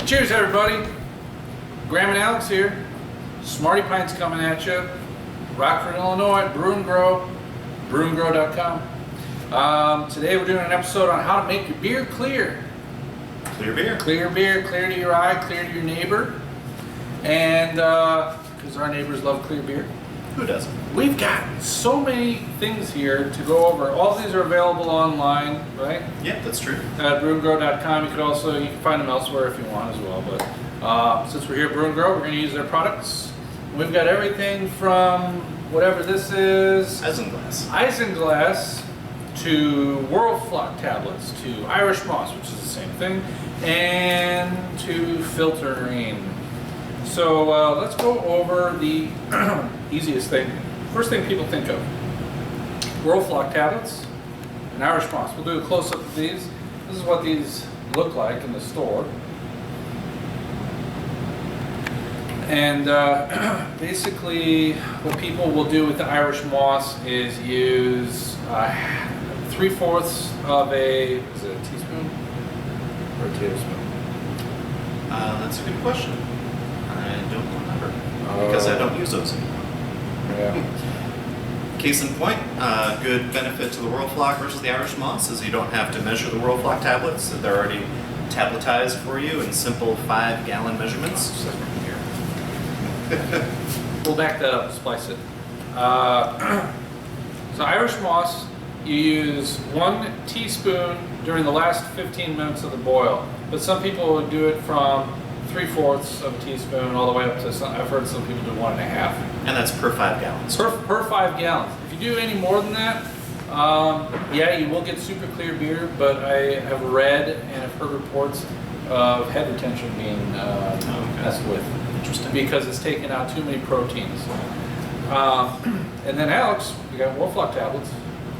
Cheers, everybody. Graham and Alex here. Smarty Pints coming at you. Rockford, Illinois. Brew and Grow. brewandgrow.com. Today we're doing an episode on how to make your beer clear. Clear beer. Clear beer, clear to your eye, clear to your neighbor. And because our neighbors love clear beer. Who doesn't? We've got so many things here to go over. All these are available online, right? Yeah, that's true. At brewandgrow.com. You can find them elsewhere if you want as well. But since we're here at Brew and Grow, we're going to use their products. We've got everything from whatever this is, isinglass, to World Flock tablets, to Irish moss, which is the same thing, and to filtering. So let's go over the easiest thing. First thing people think of: World Flock tablets and Irish moss. We'll do a close-up of these. This is what these look like in the store. And basically, what people will do with the Irish moss is use 3/4 of a teaspoon or a tablespoon? That's a good question. I don't remember because I don't use those anymore. Yeah. Case in point, good benefit to the World Flock versus the Irish moss is you don't have to measure the World Flock tablets. They're already tabletized for you in simple 5-gallon measurements. We'll back that up and splice it. So Irish moss, you use 1 teaspoon during the last 15 minutes of the boil. But some people would do it from 3/4 of a teaspoon all the way up to I've heard some people do 1.5. And that's per 5 gallons. Per 5 gallons. If you do any more than that, yeah, you will get super clear beer, but I have read and have heard reports of head retention being messed with. Interesting. Because it's taken out too many proteins. And then Alex, we got World Flock tablets.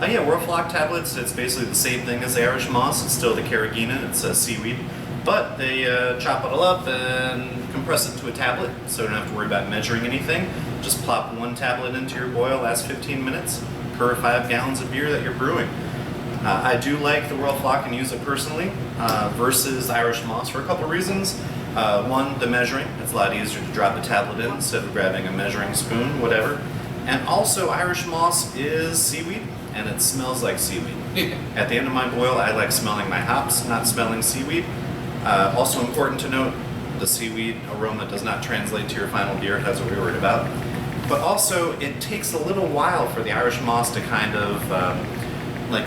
Yeah, World Flock tablets, it's basically the same thing as the Irish moss. It's still the carrageenan, it's seaweed. But they chop it all up and compress it to a tablet, so you don't have to worry about measuring anything. Just plop 1 tablet into your boil, last 15 minutes, per 5 gallons of beer that you're brewing. I do like the World Flock and use it personally versus Irish moss for a couple reasons. One, the measuring. It's a lot easier to drop the tablet in instead of grabbing a measuring spoon, whatever. And also, Irish moss is seaweed, and it smells like seaweed. At the end of my boil, I like smelling my hops, not smelling seaweed. Also important to note, the seaweed aroma does not translate to your final beer. That's what we were worried about. But also, it takes a little while for the Irish moss to kind of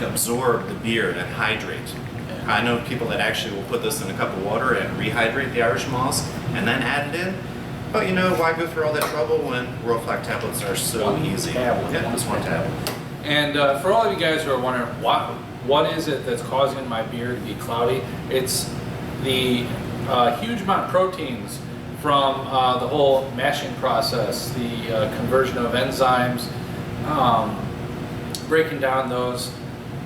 absorb the beer and hydrate. I know people that actually will put this in a cup of water and rehydrate the Irish moss and then add it in. But you know, why go through all that trouble when World Flock tablets are so easy? Tablet. Yeah, just 1 tablet. And for all of you guys who are wondering, what is it that's causing my beer to be cloudy? It's the huge amount of proteins from the whole mashing process, the conversion of enzymes, breaking down those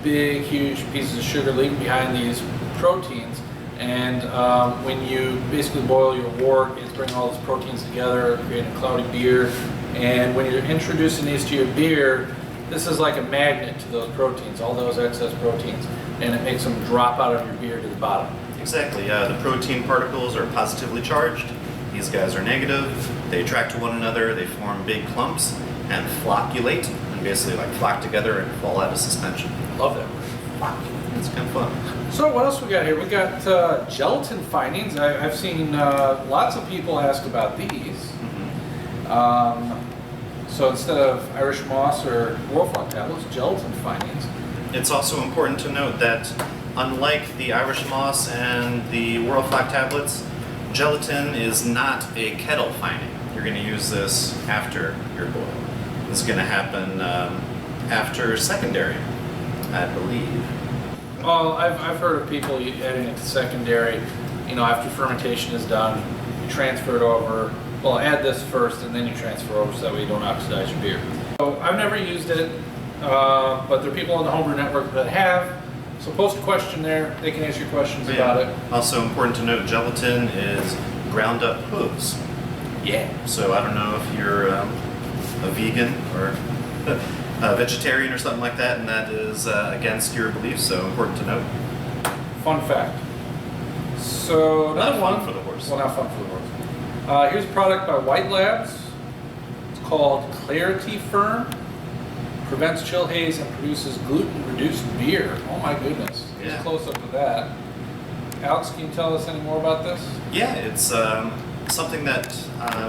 big, huge pieces of sugar leaving behind these proteins. And when you basically boil your wort, it's bringing all those proteins together, creating a cloudy beer. And when you're introducing these to your beer, this is like a magnet to those proteins, all those excess proteins, and it makes them drop out of your beer to the bottom. Exactly. The protein particles are positively charged. These guys are negative. They attract to one another. They form big clumps and flocculate, and basically flock together and fall out of suspension. Love that word. It's kind of fun. So what else we got here? We got gelatin findings. I've seen lots of people ask about these. So instead of Irish moss or World Flock tablets, gelatin findings. It's also important to note that unlike the Irish moss and the World Flock tablets, gelatin is not a kettle finding. You're going to use this after your boil. This is going to happen after secondary, I believe. Well, I've heard of people adding it to secondary. You know, after fermentation is done, you transfer it over. Well, add this first, and then you transfer over so that way you don't oxidize your beer. So I've never used it, but there are people on the Homebrew Network that have. So post a question there. They can answer your questions about it. Also important to note, gelatin is ground up hooves. Yeah. So I don't know if you're a vegan or vegetarian or something like that, and that is against your beliefs, so important to note. Fun fact. So Not another fun one for the horse. horse. Well, not fun for the horse. Here's a product by White Labs. It's called Clarity Firm. Prevents chill haze and produces gluten-reduced beer. Oh my goodness. Here's a close-up of that. Alex, can you tell us any more about this? Yeah, it's something that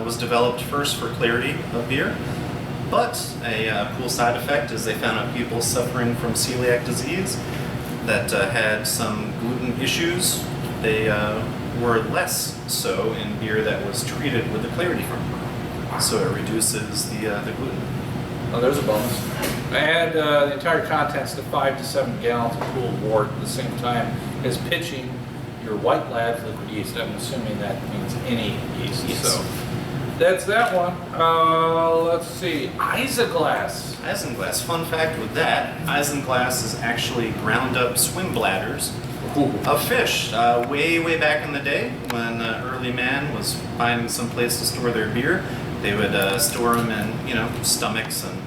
was developed first for clarity of beer, but a cool side effect is they found out people suffering from celiac disease that had some gluten issues. They were less so in beer that was treated with the clarity firm. So it reduces the gluten. Oh, there's a bonus. Add the entire contents to 5 to 7 gallons of cooled wort at the same time as pitching your White Labs liquid yeast. I'm assuming that means any yeast. Yes. So that's that one. Let's see. Isinglass. Isinglass. Fun fact with that, isinglass is actually ground up swim bladders of fish. Way back in the day when early man was finding some place to store their beer, they would store them in, stomachs and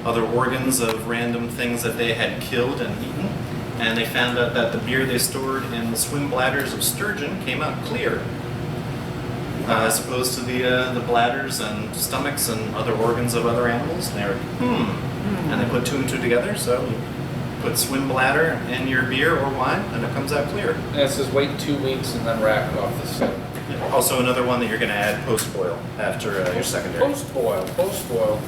other organs of random things that they had killed and eaten. And they found out that the beer they stored in the swim bladders of sturgeon came out clear, as opposed to the bladders and stomachs and other organs of other animals. And they were, and they put 2 and 2 together. So you put swim bladder in your beer or wine, and it comes out clear. And it says wait 2 weeks and then rack it off the sediment. Also another one that you're going to add post-boil after your secondary. Post-boil.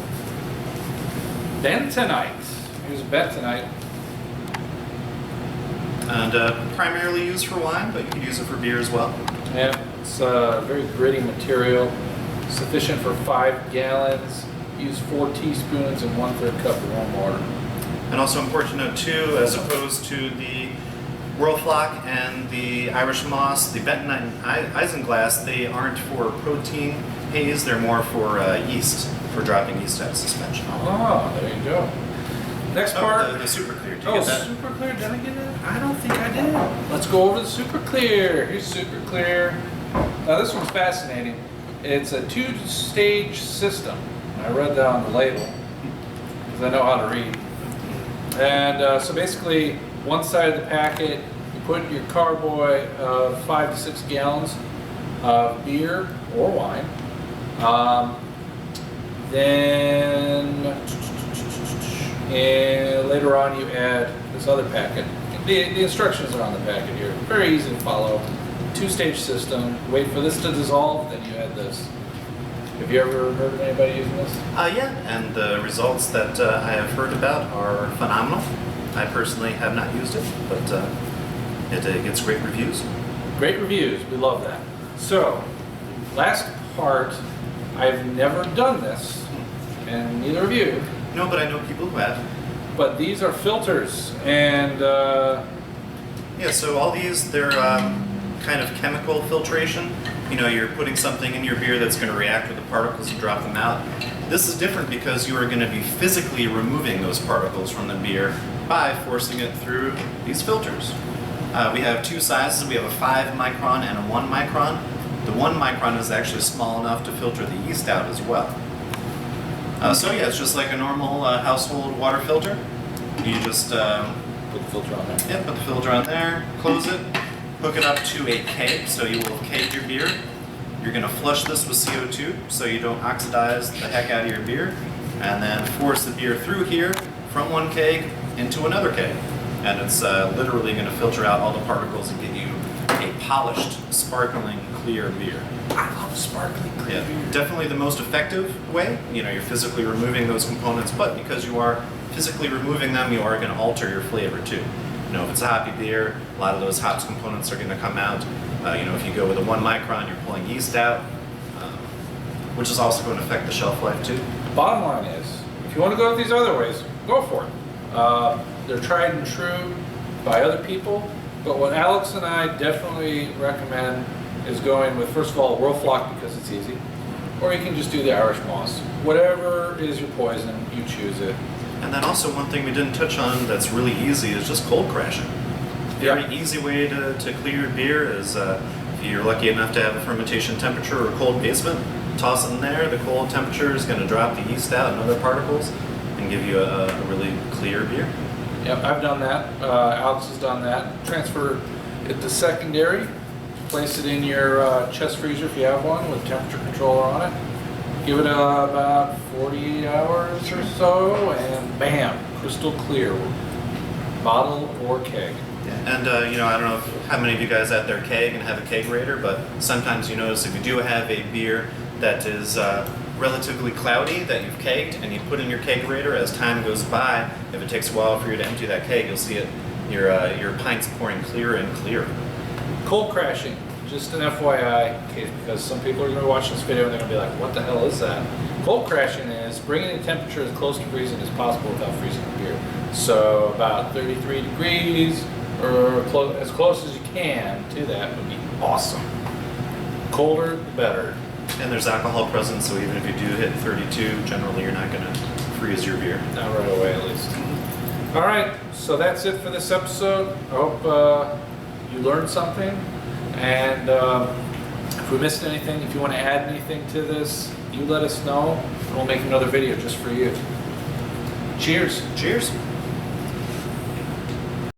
Bentonite. Here's bentonite. And primarily used for wine, but you can use it for beer as well. Yeah, it's a very gritty material, sufficient for 5 gallons. Use 4 teaspoons and 1/3 cup of warm water. And also important to note too, as opposed to the Whirlflock and the Irish Moss, the bentonite and isinglass, they aren't for protein haze, they're more for yeast, for dropping yeast out of suspension. Oh, there you go. Next part. The super clear. Did you get that? Super clear. Did I get it? I don't think I did. Let's go over the super clear. Here's super clear. Now this one's fascinating. It's a 2-stage system. I read that on the label because I know how to read. And so basically, one side of the packet, you put your carboy of 5 to 6 gallons of beer or wine. Then later on you add this other packet. The instructions are on the packet here. Very easy to follow. 2-stage system. Wait for this to dissolve, then you add this. Have you ever heard of anybody using this? Yeah, and the results that I have heard about are phenomenal. I personally have not used it, but it gets great reviews. Great reviews. We love that. So, last part. I've never done this, and neither of you. No, but I know people who have. But these are filters, and yeah. So all these, they're kind of chemical filtration. You're putting something in your beer that's going to react with the particles and drop them out. This is different because you are going to be physically removing those particles from the beer by forcing it through these filters. We have 2 sizes. We have a 5 micron and a 1 micron. The 1 micron is actually small enough to filter the yeast out as well. So yeah, it's just like a normal household water filter. You just put the filter on there. Yeah, put the filter on there, close it, hook it up to a keg, so you will keg your beer. You're going to flush this with CO2 so you don't oxidize the heck out of your beer, and then force the beer through here from one keg into another keg. And it's literally going to filter out all the particles and get you a polished, sparkling, clear beer. I love sparkling clear beer. Definitely the most effective way. You're physically removing those components, but because you are physically removing them, you are going to alter your flavor too. If it's a hoppy beer, a lot of those hops components are going to come out. If you go with a 1 micron, you're pulling yeast out, which is also going to affect the shelf life too. Bottom line is, if you want to go these other ways, go for it. They're tried and true by other people, but what Alex and I definitely recommend is going with, first of all, Whirlflock because it's easy, or you can just do the Irish Moss. Whatever is your poison, you choose it. And then also one thing we didn't touch on that's really easy is just cold crashing. Very easy way to clear your beer is if you're lucky enough to have a fermentation temperature or a cold basement, toss it in there. The cold temperature is going to drop the yeast out and other particles and give you a really clear beer. Yep, I've done that. Alex has done that. Transfer it to secondary. place it in your chest freezer if you have one with temperature controller on it. Give it about 48 hours or so, and bam, crystal clear, bottle or keg. Yeah. And I don't know how many of you guys out there keg and have a kegerator, but sometimes you notice if you do have a beer that is relatively cloudy that you've kegged and you put in your kegerator, as time goes by, if it takes a while for you to empty that keg, you'll see it your pints pouring clearer and clearer. Cold crashing, just an FYI, because some people are going to watch this video and they're going to be like, what the hell is that? Cold crashing is bringing the temperature as close to freezing as possible without freezing the beer. So about 33 degrees, or as close as you can to that would be awesome. Colder, the better. And there's alcohol present, so even if you do hit 32, generally you're not going to freeze your beer. Not right away, at least. All right, so that's it for this episode. I hope you learned something. And if we missed anything, if you want to add anything to this, you let us know, and we'll make another video just for you. Cheers. Cheers.